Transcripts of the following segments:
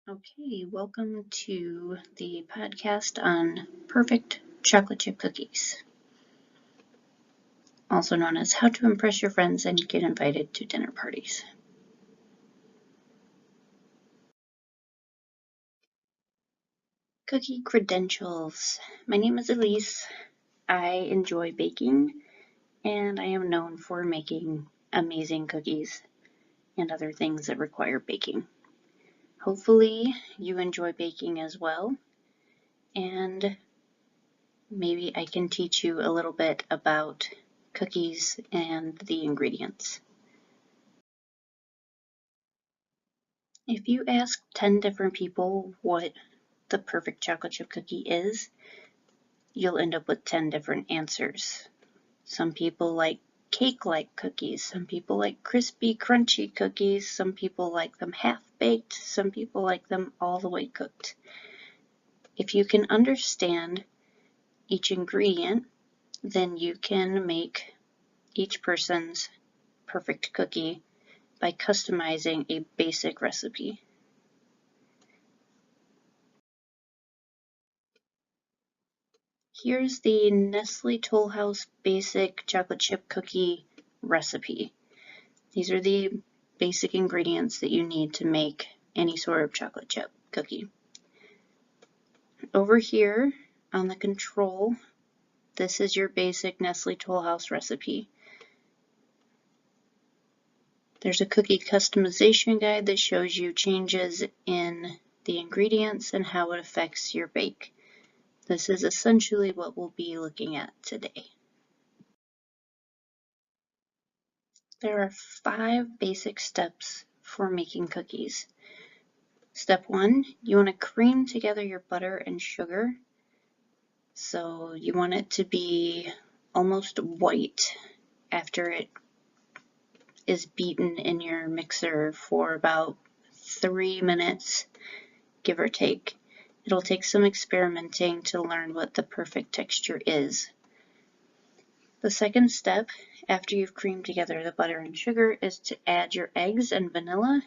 Okay, welcome to the podcast on perfect chocolate chip cookies, also known as how to impress your friends and get invited to dinner parties. Cookie credentials. My name is Elise. I enjoy baking, and I am known for making amazing cookies and other things that require baking. Hopefully you enjoy baking as well, and maybe I can teach you a little bit about cookies and the ingredients. If you ask 10 different people what the perfect chocolate chip cookie is, you'll end up with 10 different answers. Some people like cake-like cookies, some people like crispy, crunchy cookies, some people like them half-baked, some people like them all the way cooked. If you can understand each ingredient, then you can make each person's perfect cookie by customizing a basic recipe. Here's the Nestle Toll House Basic Chocolate Chip Cookie recipe. These are the basic ingredients that you need to make any sort of chocolate chip cookie. Over here on the control, this is your basic Nestle Toll House recipe. There's a cookie customization guide that shows you changes in the ingredients and how it affects your bake. This is essentially what we'll be looking at today. There are 5 basic steps for making cookies. Step 1, you want to cream together your butter and sugar. So you want it to be almost white after it is beaten in your mixer for about 3 minutes, give or take. It'll take some experimenting to learn what the perfect texture is. The second step, after you've creamed together the butter and sugar, is to add your eggs and vanilla.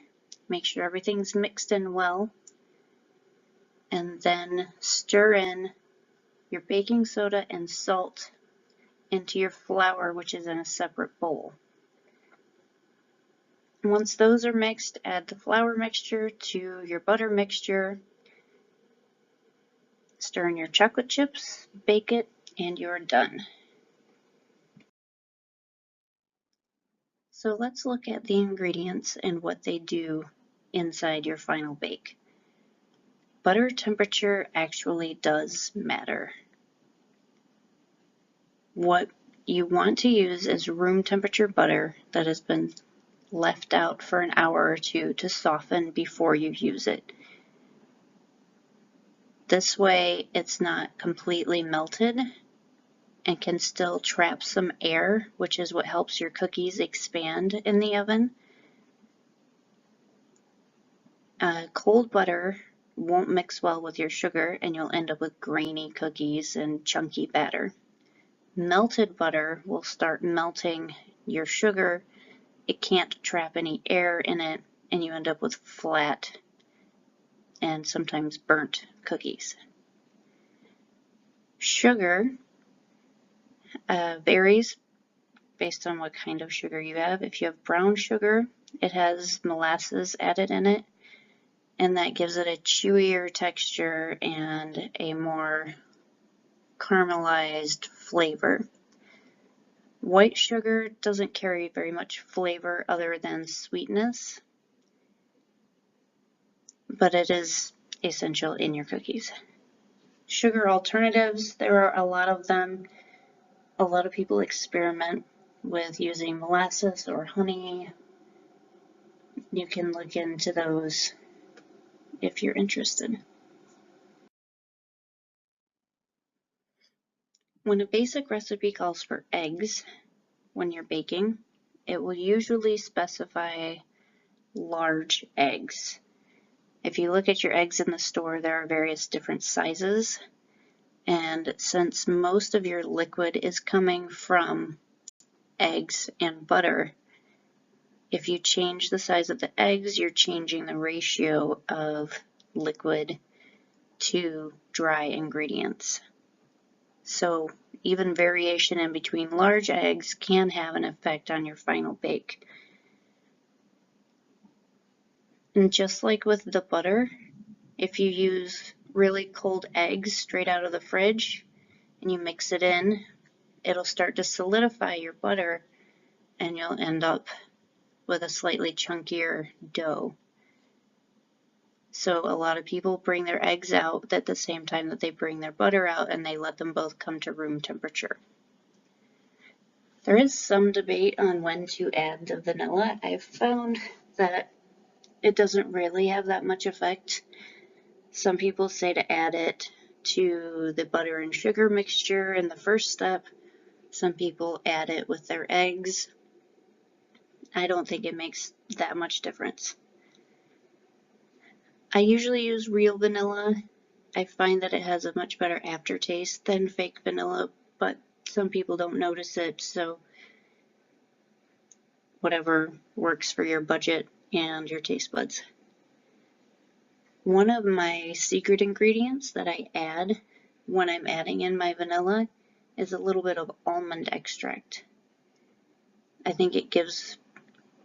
Make sure everything's mixed in well, and then stir in your baking soda and salt into your flour, which is in a separate bowl. Once those are mixed, add the flour mixture to your butter mixture, stir in your chocolate chips, bake it, and you're done. So let's look at the ingredients and what they do inside your final bake. Butter temperature actually does matter. What you want to use is room temperature butter that has been left out for an hour or two to soften before you use it. This way it's not completely melted and can still trap some air, which is what helps your cookies expand in the oven. Cold butter won't mix well with your sugar and you'll end up with grainy cookies and chunky batter. Melted butter will start melting your sugar. It can't trap any air in it and you end up with flat and sometimes burnt cookies. Sugar varies based on what kind of sugar you have. If you have brown sugar, it has molasses added in it, and that gives it a chewier texture and a more caramelized flavor. White sugar doesn't carry very much flavor other than sweetness, but it is essential in your cookies. Sugar alternatives, there are a lot of them. A lot of people experiment with using molasses or honey. You can look into those if you're interested. When a basic recipe calls for eggs when you're baking, it will usually specify large eggs. If you look at your eggs in the store, there are various different sizes, and since most of your liquid is coming from eggs and butter, if you change the size of the eggs, you're changing the ratio of liquid to dry ingredients. So even variation in between large eggs can have an effect on your final bake. And just like with the butter, if you use really cold eggs straight out of the fridge and you mix it in, it'll start to solidify your butter and you'll end up with a slightly chunkier dough. So a lot of people bring their eggs out at the same time that they bring their butter out, and they let them both come to room temperature. There is some debate on when to add the vanilla. I've found that it doesn't really have that much effect. Some people say to add it to the butter and sugar mixture in the first step. Some people add it with their eggs. I don't think it makes that much difference. I usually use real vanilla. I find that it has a much better aftertaste than fake vanilla, but some people don't notice it, so whatever works for your budget and your taste buds. One of my secret ingredients that I add when I'm adding in my vanilla is a little bit of almond extract. I think it gives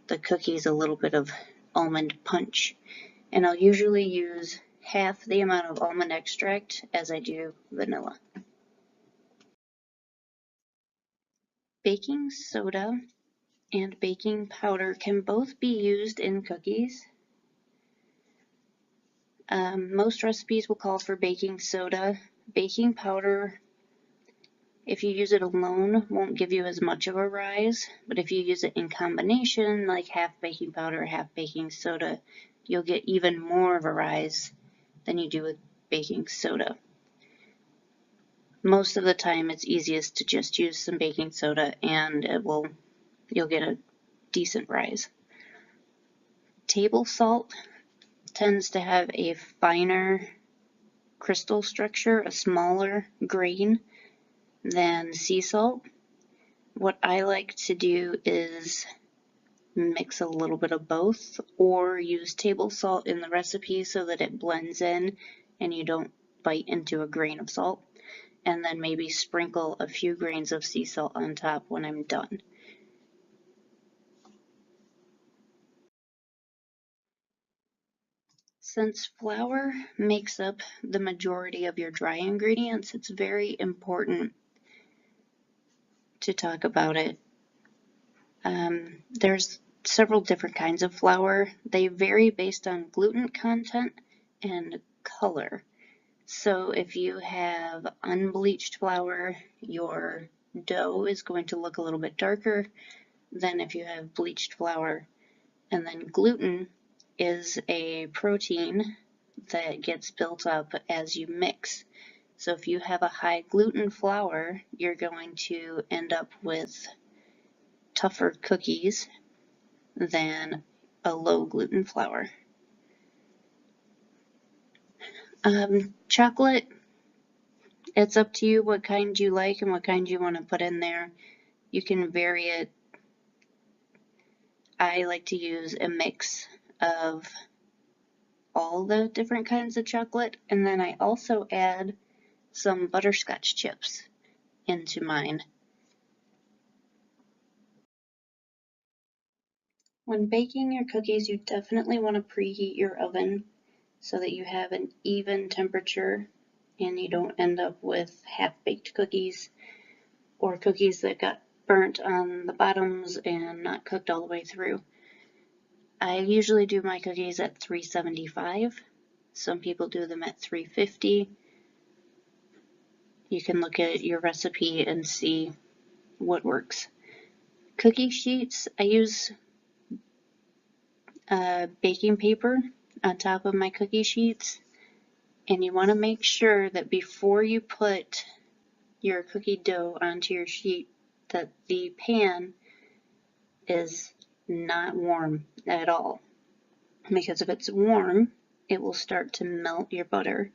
the cookies a little bit of almond punch, and I'll usually use half the amount of almond extract as I do vanilla. Baking soda and baking powder can both be used in cookies. Most recipes will call for baking soda. Baking powder, if you use it alone, won't give you as much of a rise, but if you use it in combination, like half baking powder, half baking soda, you'll get even more of a rise than you do with baking soda. Most of the time, it's easiest to just use some baking soda and you'll get a decent rise. Table salt tends to have a finer crystal structure, a smaller grain than sea salt. What I like to do is mix a little bit of both, or use table salt in the recipe so that it blends in and you don't bite into a grain of salt, and then maybe sprinkle a few grains of sea salt on top when I'm done. Since flour makes up the majority of your dry ingredients, it's very important to talk about it. There's several different kinds of flour. They vary based on gluten content and color. So if you have unbleached flour, your dough is going to look a little bit darker than if you have bleached flour. And then gluten is a protein that gets built up as you mix. So if you have a high gluten flour, you're going to end up with tougher cookies than a low gluten flour. Chocolate, it's up to you what kind you like and what kind you want to put in there. You can vary it. I like to use a mix of all the different kinds of chocolate, and then I also add some butterscotch chips into mine. When baking your cookies, you definitely want to preheat your oven so that you have an even temperature and you don't end up with half-baked cookies or cookies that got burnt on the bottoms and not cooked all the way through. I usually do my cookies at 375. Some people do them at 350. You can look at your recipe and see what works. Cookie sheets, I use baking paper on top of my cookie sheets, and you want to make sure that before you put your cookie dough onto your sheet that the pan is not warm at all, because if it's warm it will start to melt your butter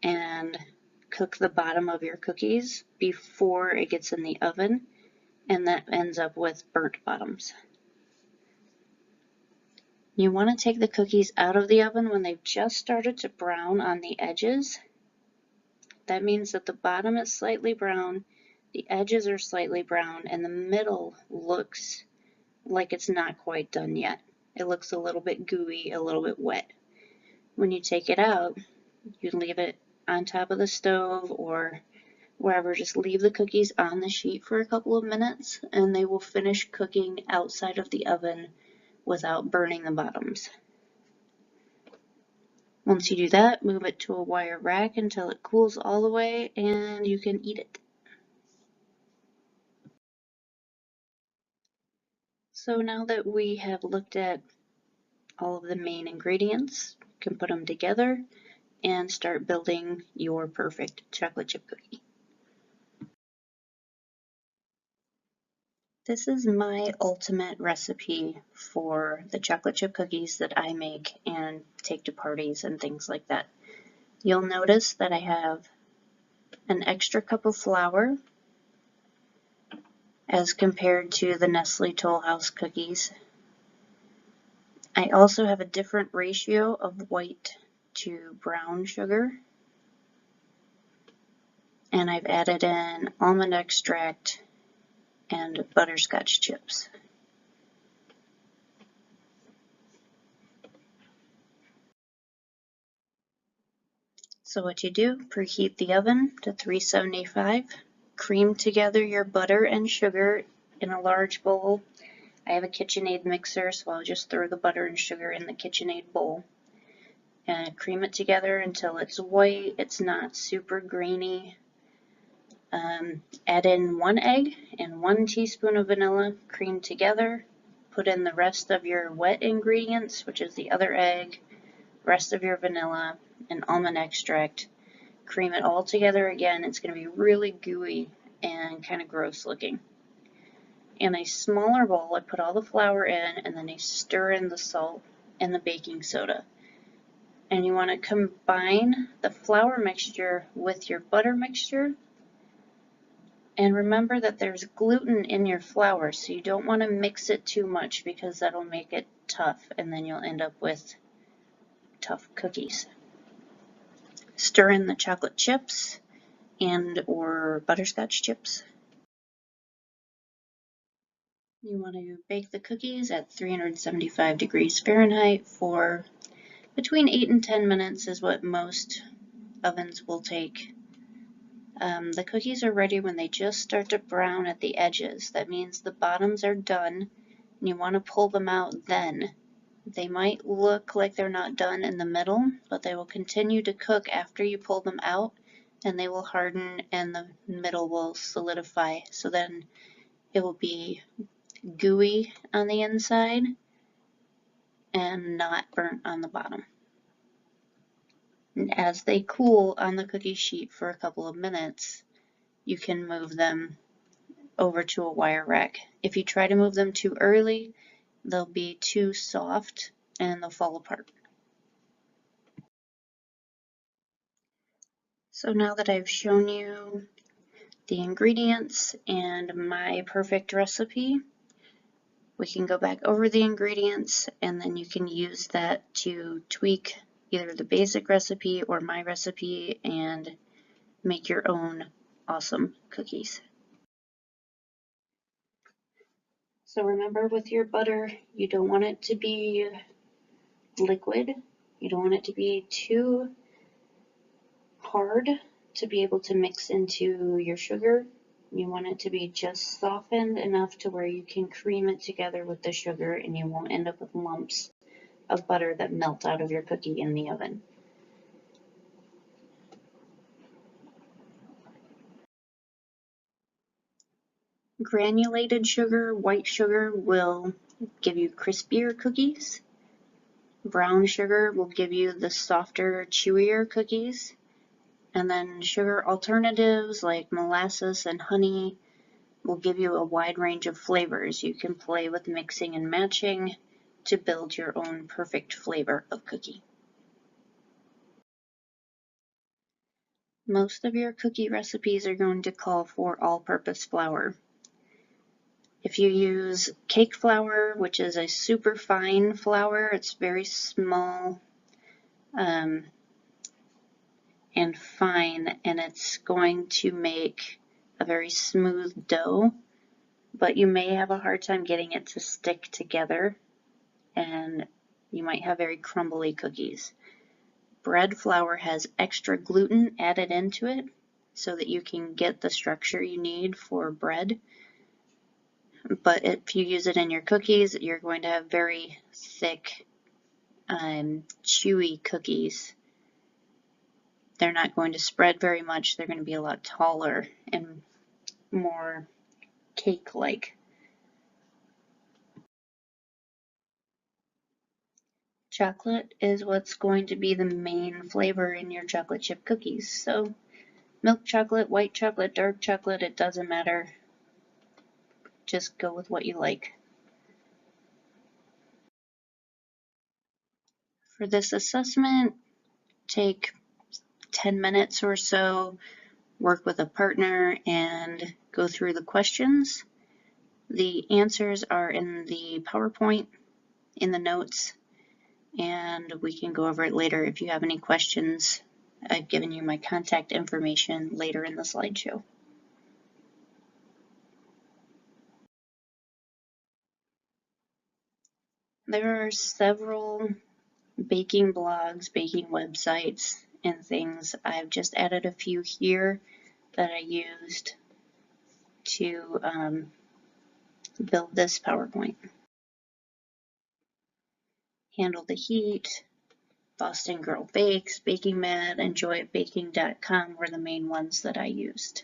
and cook the bottom of your cookies before it gets in the oven, and that ends up with burnt bottoms. You want to take the cookies out of the oven when they've just started to brown on the edges. That means that the bottom is slightly brown, the edges are slightly brown, and the middle looks like it's not quite done yet. It looks a little bit gooey, a little bit wet. When you take it out, you leave it on top of the stove or wherever. Just leave the cookies on the sheet for a couple of minutes and they will finish cooking outside of the oven without burning the bottoms. Once you do that, move it to a wire rack until it cools all the way and you can eat it. So now that we have looked at all of the main ingredients, you can put them together and start building your perfect chocolate chip cookie. This is my ultimate recipe for the chocolate chip cookies that I make and take to parties and things like that. You'll notice that I have an extra cup of flour as compared to the Nestle Toll House cookies. I also have a different ratio of white to brown sugar. And I've added in almond extract and butterscotch chips. So what you do, preheat the oven to 375, cream together your butter and sugar in a large bowl. I have a KitchenAid mixer, so I'll just throw the butter and sugar in the KitchenAid bowl. And cream it together until it's white, it's not super grainy. Add in 1 egg and 1 teaspoon of vanilla, cream together. Put in the rest of your wet ingredients, which is the other egg, rest of your vanilla, and almond extract. Cream it all together again. It's going to be really gooey and kind of gross looking. In a smaller bowl, I put all the flour in and then I stir in the salt and the baking soda. And you want to combine the flour mixture with your butter mixture. And remember that there's gluten in your flour, so you don't want to mix it too much because that'll make it tough and then you'll end up with tough cookies. Stir in the chocolate chips and or butterscotch chips. You want to bake the cookies at 375 degrees Fahrenheit for between 8 and 10 minutes is what most ovens will take. The cookies are ready when they just start to brown at the edges. That means the bottoms are done and you want to pull them out then. They might look like they're not done in the middle, but they will continue to cook after you pull them out and they will harden and the middle will solidify. So then it will be gooey on the inside and not burnt on the bottom. And as they cool on the cookie sheet for a couple of minutes, you can move them over to a wire rack. If you try to move them too early, they'll be too soft and they'll fall apart. So now that I've shown you the ingredients and my perfect recipe, we can go back over the ingredients and then you can use that to tweak either the basic recipe or my recipe and make your own awesome cookies. So remember with your butter, you don't want it to be liquid. You don't want it to be too hard to be able to mix into your sugar. You want it to be just softened enough to where you can cream it together with the sugar and you won't end up with lumps of butter that melt out of your cookie in the oven. Granulated sugar, white sugar, will give you crispier cookies. Brown sugar will give you the softer, chewier cookies. And then sugar alternatives like molasses and honey will give you a wide range of flavors. You can play with mixing and matching to build your own perfect flavor of cookie. Most of your cookie recipes are going to call for all-purpose flour. If you use cake flour, which is a super fine flour, it's very small and fine, and it's going to make a very smooth dough, but you may have a hard time getting it to stick together, and you might have very crumbly cookies. Bread flour has extra gluten added into it so that you can get the structure you need for bread. But if you use it in your cookies, you're going to have very thick, chewy cookies. They're not going to spread very much. They're going to be a lot taller and more cake-like. Chocolate is what's going to be the main flavor in your chocolate chip cookies. So milk chocolate, white chocolate, dark chocolate, it doesn't matter. Just go with what you like. For this assessment, take 10 minutes or so, work with a partner, and go through the questions. The answers are in the PowerPoint, in the notes, and we can go over it later if you have any questions. I've given you my contact information later in the slideshow. There are several baking blogs, baking websites, and things. I've just added a few here that I used to build this PowerPoint. Handle the Heat, Boston Girl Bakes, Baking Mad, and JoyAtBaking.com were the main ones that I used.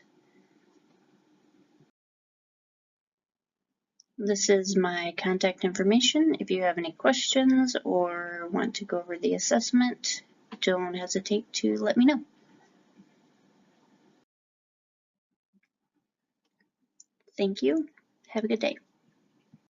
This is my contact information. If you have any questions or want to go over the assessment, don't hesitate to let me know. Thank you. Have a good day.